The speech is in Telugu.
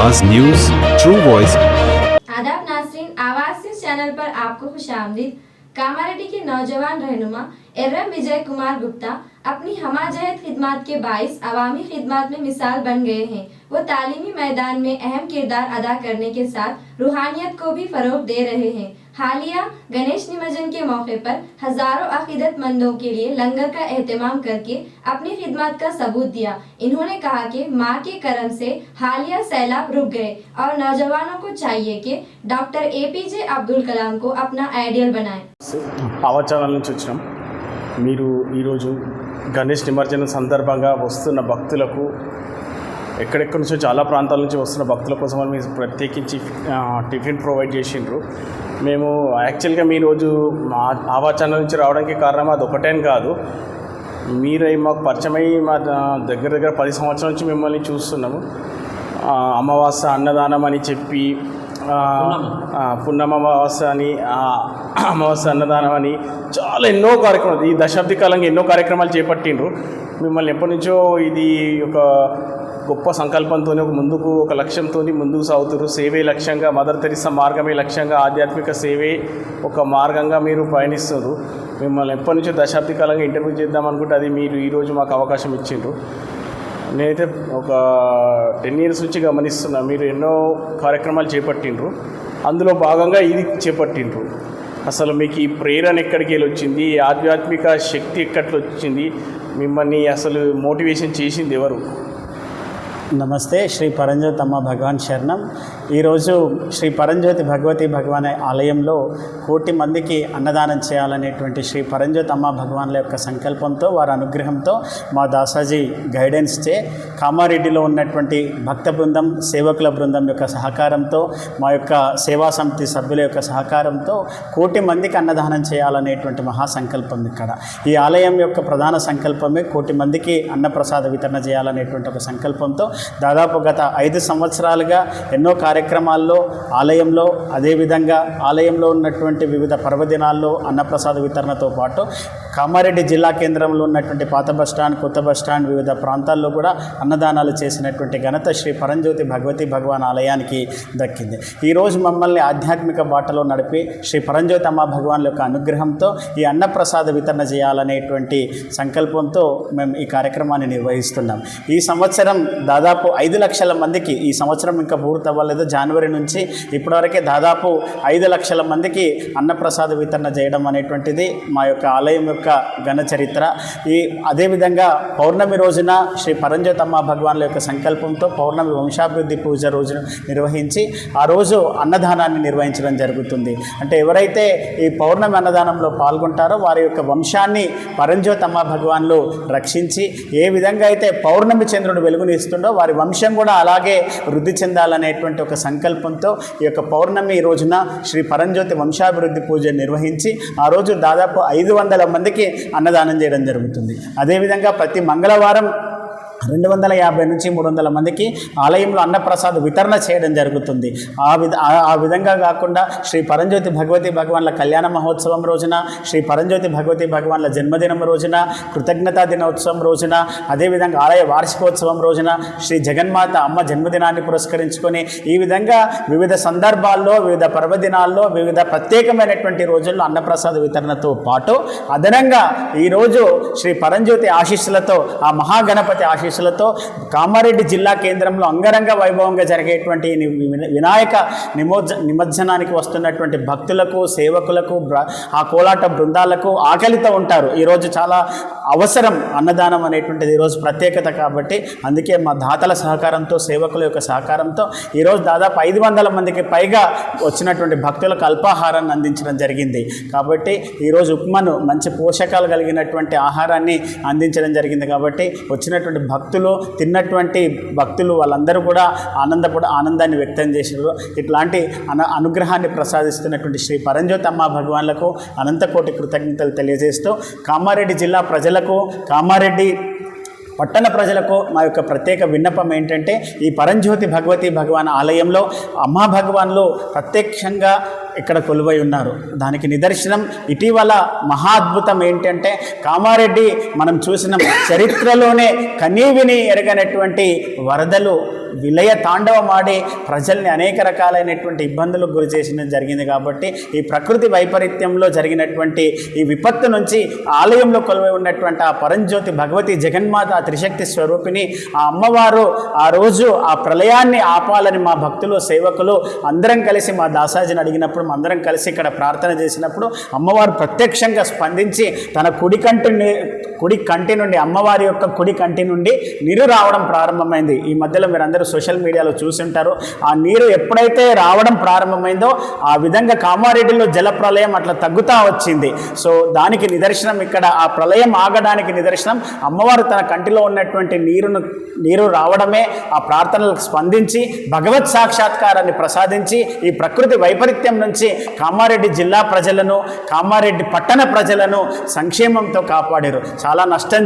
आवाज न्यूज ट्रू वॉइस। आदाब नाज़रीन, आवाज न्यूज चैनल पर आपको खुशामदीद। कामारेड्डी के नौजवान रहनुमा एरम विजय कुमार गुप्ता अपनी हमाजहत खिदमत के बाइस अवामी खिदमत में मिसाल बन गए हैं। वो तालीमी मैदान में अहम किरदार अदा करने के साथ रूहानियत को भी फरोग दे रहे हैं। हालिया गणेश निमज्जन के मौके पर हजारों अकीदतमंदों के लिए लंगर का एहतमाम करके अपनी खिदमत का सबूत दिया। इन्होंने कहा कि माँ के करम से हालिया सैलाब रुक गए और नौजवानों को चाहिए कि डॉक्टर APJ अब्दुल कलाम को अपना आइडियल बनाएं। ఆవాజ్ ఛానల్ నుంచి వచ్చినాం. మీరు ఈరోజు గణేష్ నిమజ్జనం సందర్భంగా వస్తున్న భక్తులకు ఎక్కడెక్కడి నుంచో చాలా ప్రాంతాల నుంచి వస్తున్న భక్తుల కోసం మీరు ప్రత్యేకించి టిఫిన్ ప్రొవైడ్ చేసిండ్రు. మేము యాక్చువల్గా మీ రోజు ఆవాజ్ ఛానల్ నుంచి రావడానికి కారణం అది ఒకటేం కాదు, మీరు మాకు పరిచయమై మా దగ్గర 10 సంవత్సరాల నుంచి మిమ్మల్ని చూస్తున్నాము. అమావాస్య అన్నదానం అని చెప్పి, పున్నమ అమావాస్య అని, అమావాస్య అన్నదానం అని చాలా ఎన్నో కార్యక్రమాలు, ఈ దశాబ్ది కాలంగా ఎన్నో కార్యక్రమాలు చేపట్టిండ్రు. మిమ్మల్ని ఎప్పటి నుంచో ఇది ఒక గొప్ప సంకల్పంతో ముందుకు ఒక లక్ష్యంతో ముందుకు సాగుతారు. సేవే లక్ష్యంగా, మదర్ తెరిసా మార్గమే లక్ష్యంగా, ఆధ్యాత్మిక సేవే ఒక మార్గంగా మీరు పయనిస్తారు. మిమ్మల్ని ఎప్పటి నుంచో దశాబ్ది కాలంగా ఇంటర్వ్యూ చేద్దాం అనుకుంటే అది మీరు ఈరోజు మాకు అవకాశం ఇచ్చిండ్రు. నేనైతే ఒక 10 years నుంచి గమనిస్తున్నా, మీరు ఎన్నో కార్యక్రమాలు చేపట్టిండ్రు, అందులో భాగంగా ఇది చేపట్టిండ్రు. అసలు మీకు ఈ ప్రేరణ ఎక్కడికి వెళ్ళి వచ్చింది, ఆధ్యాత్మిక శక్తి ఎక్కడికి వచ్చింది, మిమ్మల్ని అసలు మోటివేషన్ చేసింది ఎవరు? నమస్తే. శ్రీ పరంజ్యోతమ్మ భగవాన్ శరణం. ఈరోజు శ్రీ పరంజ్యోతి భగవతి భగవాన్ ఆలయంలో 1 కోటి మందికి అన్నదానం చేయాలనేటువంటి శ్రీ పరంజ్యోతమ్మ భగవాన్ల యొక్క సంకల్పంతో, వారి అనుగ్రహంతో, మా దాసాజీ గైడెన్స్ చే కామారెడ్డిలో ఉన్నటువంటి భక్త బృందం, సేవకుల బృందం యొక్క సహకారంతో, మా యొక్క సేవా సమితి సభ్యుల యొక్క సహకారంతో 1 కోటి మందికి అన్నదానం చేయాలనేటువంటి మహాసంకల్పం ఇక్కడ. ఈ ఆలయం యొక్క ప్రధాన సంకల్పమే 1 కోటి మందికి అన్నప్రసాద వితరణ చేయాలనేటువంటి ఒక సంకల్పంతో దాదాపు గత 5 సంవత్సరాలుగా ఎన్నో కార్యక్రమాల్లో ఆలయంలో, అదేవిధంగా ఆలయంలో ఉన్నటువంటి వివిధ పర్వదినాల్లో అన్నప్రసాద వితరణతో పాటు కామారెడ్డి జిల్లా కేంద్రంలో ఉన్నటువంటి పాత బస్టాండ్, కొత్త బస్టాండ్, వివిధ ప్రాంతాల్లో కూడా అన్నదానాలు చేసినటువంటి ఘనత శ్రీ పరంజ్యోతి భగవతి భగవాన్ ఆలయానికి దక్కింది. ఈరోజు మమ్మల్ని ఆధ్యాత్మిక బాటలో నడిపి శ్రీ పరంజ్యోతి అమ్మ భగవాన్ యొక్క అనుగ్రహంతో ఈ అన్నప్రసాద వితరణ చేయాలనేటువంటి సంకల్పంతో మేము ఈ కార్యక్రమాన్ని నిర్వహిస్తున్నాం. ఈ సంవత్సరం దాదాపు 5 లక్షల మందికి, ఈ సంవత్సరం ఇంకా పూర్తి అవ్వలేదు, జనవరి నుంచి ఇప్పటివరకే దాదాపు 5 లక్షల మందికి అన్నప్రసాద వితరణ చేయడం అనేటువంటిది మా యొక్క ఆలయం యొక్క ఘన చరిత్ర. అదేవిధంగా పౌర్ణమి రోజున శ్రీ పరంజ్యోతమ్మ భగవాన్ల యొక్క సంకల్పంతో పౌర్ణమి వంశాభివృద్ధి పూజ రోజున నిర్వహించి ఆ రోజు అన్నదానాన్ని నిర్వహించడం జరుగుతుంది. అంటే ఎవరైతే ఈ పౌర్ణమి అన్నదానంలో పాల్గొంటారో వారి యొక్క వంశాన్ని పరంజ్యోతమ్మ భగవాన్లు రక్షించి, ఏ విధంగా అయితే పౌర్ణమి చంద్రుడు వెలుగునిస్తుండో వారి వంశం కూడా అలాగే వృద్ధి చెందాలనేటువంటి ఒక సంకల్పంతో ఈ యొక్క పౌర్ణమి రోజున శ్రీ పరంజ్యోతి వంశాభివృద్ధి పూజ నిర్వహించి ఆ రోజు దాదాపు 500 మందికి అన్నదానం చేయడం జరుగుతుంది. అదేవిధంగా ప్రతి మంగళవారం 250 నుంచి 300 మందికి ఆలయంలో అన్నప్రసాద వితరణ చేయడం జరుగుతుంది. ఆ విధంగా కాకుండా శ్రీ పరంజ్యోతి భగవతి భగవాన్ల కళ్యాణ మహోత్సవం రోజున, శ్రీ పరంజ్యోతి భగవతి భగవాన్ల జన్మదినం రోజున, కృతజ్ఞతా దినోత్సవం రోజున, అదేవిధంగా ఆలయ వార్షికోత్సవం రోజున, శ్రీ జగన్మాత అమ్మ జన్మదినాన్ని పురస్కరించుకొని ఈ విధంగా వివిధ సందర్భాల్లో, వివిధ పర్వదినాల్లో, వివిధ ప్రత్యేకమైనటువంటి రోజుల్లో అన్నప్రసాద వితరణతో పాటు అదనంగా ఈరోజు శ్రీ పరంజ్యోతి ఆశీస్సులతో, ఆ మహాగణపతి ఆశీస్సులతో కామారెడ్డి జిల్లా కేంద్రంలో అంగరంగ వైభవంగా జరిగేటువంటి వినాయక నిమజ్జనానికి వస్తున్నటువంటి భక్తులకు, సేవకులకు, ఆ కోలాట బృందాలకు ఆకలితో ఉంటారు. ఈరోజు చాలా అవసరం అన్నదానం అనేటువంటిది ఈరోజు ప్రత్యేకత. కాబట్టి అందుకే మా దాతల సహకారంతో, సేవకుల యొక్క సహకారంతో ఈరోజు దాదాపు 500 మందికి పైగా వచ్చినటువంటి భక్తులకు అల్పాహారాన్ని అందించడం జరిగింది. కాబట్టి ఈరోజు ఉప్మాను, మంచి పోషకాలు కలిగినటువంటి ఆహారాన్ని అందించడం జరిగింది. కాబట్టి వచ్చినటువంటి భక్తులు, తిన్నటువంటి భక్తులు వాళ్ళందరూ కూడా ఆనందాన్ని వ్యక్తం చేశారు. ఇట్లాంటి అనుగ్రహాన్ని ప్రసాదిస్తున్నటువంటి శ్రీ పరంజ్యోతమ్మ భగవాన్లకు అనంతకోటి కృతజ్ఞతలు తెలియజేస్తూ కామారెడ్డి జిల్లా ప్రజలకు, కామారెడ్డి పట్టణ ప్రజలకు మా యొక్క ప్రత్యేక విన్నపం ఏంటంటే, ఈ పరంజ్యోతి భగవతి భగవాన్ ఆలయంలో అమ్మా భగవాన్లు ప్రత్యక్షంగా ఇక్కడ కొలువై ఉన్నారు. దానికి నిదర్శనం ఇటీవల మహా అద్భుతం ఏంటంటే కామారెడ్డి మనం చూసిన చరిత్రలోనే కనీవిని ఎరగనటువంటి వరదలు విలయ తాండవమాడి ప్రజల్ని అనేక రకాలైనటువంటి ఇబ్బందులకు గురి చేసిన జరిగింది. కాబట్టి ఈ ప్రకృతి వైపరీత్యంలో జరిగినటువంటి ఈ విపత్తు నుంచి ఆలయంలో కొలువై ఉన్నటువంటి ఆ పరంజ్యోతి భగవతి జగన్మాత ఆ త్రిశక్తి స్వరూపిణి ఆ అమ్మవారు ఆ రోజు ఆ ప్రళయాన్ని ఆపాలని మా భక్తులు సేవకులు అందరం కలిసి మా దాసాజిని అడిగినప్పుడు అందరం కలిసి ఇక్కడ ప్రార్థన చేసినప్పుడు అమ్మవారు ప్రత్యక్షంగా స్పందించి తన కుడి కంటి నుండి అమ్మవారి యొక్క కుడి కంటి నుండి నీరు రావడం ప్రారంభమైంది. ఈ మధ్యలో మీరు అందరూ సోషల్ మీడియాలో చూసుంటారు. ఆ నీరు ఎప్పుడైతే రావడం ప్రారంభమైందో ఆ విధంగా కామారెడ్డిలో జల ప్రళయం అట్లా తగ్గుతూ వచ్చింది. సో దానికి నిదర్శనం ఇక్కడ ఆ ప్రళయం ఆగడానికి నిదర్శనం అమ్మవారు తన కంటిలో ఉన్నటువంటి నీరు రావడమే. ఆ ప్రార్థనలకు స్పందించి భగవత్ సాక్షాత్కారాన్ని ప్రసాదించి ఈ ప్రకృతి వైపరీత్యం నుంచి కామారెడ్డి జిల్లా ప్రజలను కామారెడ్డి పట్టణ ప్రజలను సంక్షేమంతో కాపాడారు. చాలా నష్టం